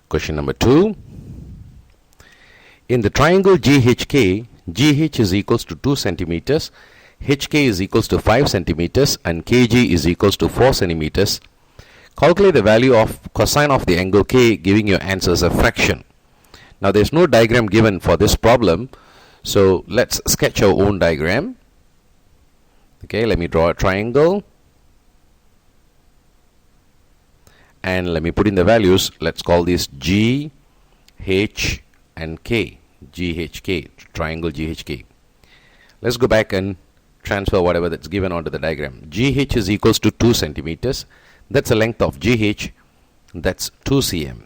Question number 2. In the triangle GHK, GH is equals to 2 centimeters, HK is equals to 5 centimeters, and KG is equals to 4 centimeters. Calculate the value of cosine of the angle K, giving your answer as a fraction. Now there's no diagram given for this problem, so let's sketch our own diagram. Okay, let me draw a triangle. And let me put in the values. Let's call this G, H, and K. GHK, triangle GHK. Let's go back and transfer whatever that's given onto the diagram. GH is equals to 2 centimeters. That's the length of GH. That's 2 cm.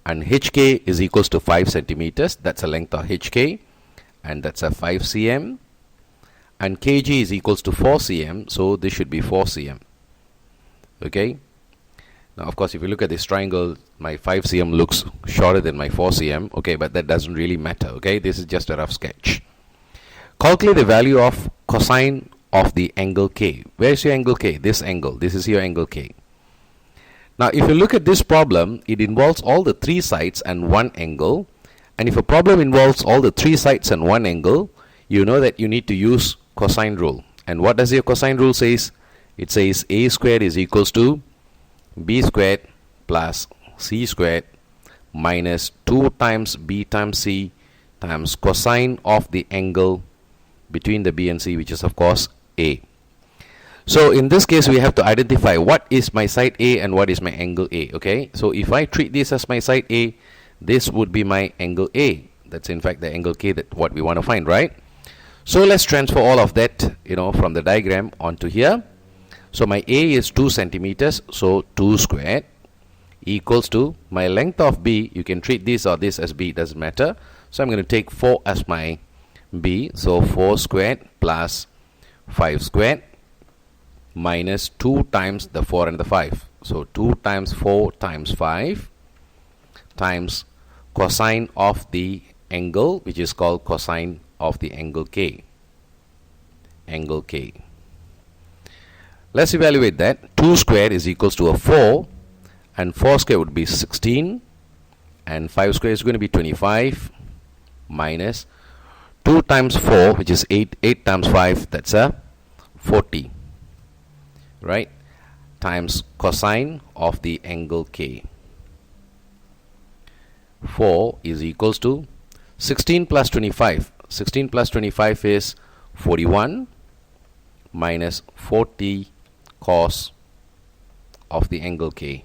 And HK is equals to 5 centimeters. That's the length of HK. And that's a 5 cm. And KG is equals to 4 cm. So this should be 4 cm. Okay. Now of course if you look at this triangle, my 5 cm looks shorter than my 4 cm. Okay, but that doesn't really matter. Okay, this is just a rough sketch. Calculate the value of cosine of the angle K. Where is your angle K? This angle. This is your angle K. Now if you look at this problem, it involves all the 3 sides and 1 angle. And if a problem involves all the 3 sides and 1 angle, you know that you need to use cosine rule. And what does your cosine rule says? It says a squared is equals to b squared plus c squared minus 2 times b times c times cosine of the angle between the b and c, which is of course a. So in this case we have to identify what is my side A and what is my angle A. Okay, so if I treat this as my side A, this would be my angle A. That's in fact the angle K, that what we want to find, right? So let's transfer all of that, from the diagram onto here. So my A is 2 centimeters, so 2 squared equals to my length of B. You can treat this or this as B, doesn't matter. So I'm going to take 4 as my B. So 4 squared plus 5 squared minus 2 times the 4 and the 5. So 2 times 4 times 5 times cosine of the angle, which is called cosine of the angle K. Angle K. Let's evaluate that. 2 squared is equals to a 4, and 4 squared would be 16, and 5 squared is going to be 25, minus 2 times 4, which is 8, 8 times 5, that's a 40, right, times cosine of the angle K. 4 is equals to 16 plus 25. 16 plus 25 is 41 minus 40 cos of the angle K.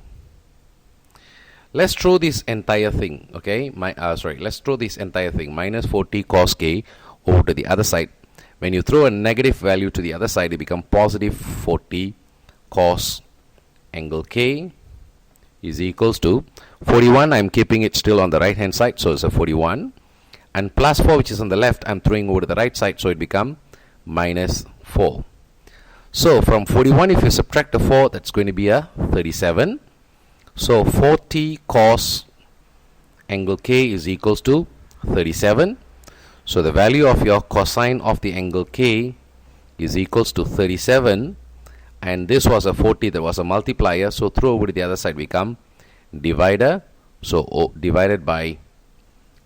Let's throw this entire thing, okay? Let's throw this entire thing, minus 40 cos K, over to the other side. When you throw a negative value to the other side, it becomes positive 40 cos angle K is equals to 41. I'm keeping it still on the right hand side, so it's a 41. And plus 4, which is on the left, I'm throwing over to the right side, so it becomes minus 4. So from 41, if you subtract the 4, that's going to be a 37. So 40 cos angle K is equals to 37. So the value of your cosine of the angle K is equals to 37. And this was a 40, that was a multiplier. So throw over to the other side, become divider. So divided by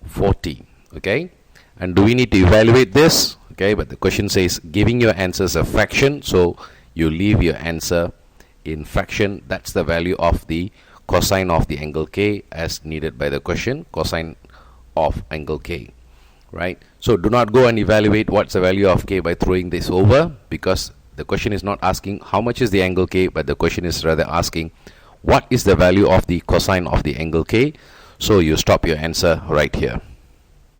40. Okay. And do we need to evaluate this? Okay, but the question says giving your answers a fraction, so you leave your answer in fraction. That's the value of the cosine of the angle K as needed by the question, cosine of angle K, right? So do not go and evaluate what's the value of K by throwing this over, because the question is not asking how much is the angle K, but the question is rather asking what is the value of the cosine of the angle K. So you stop your answer right here.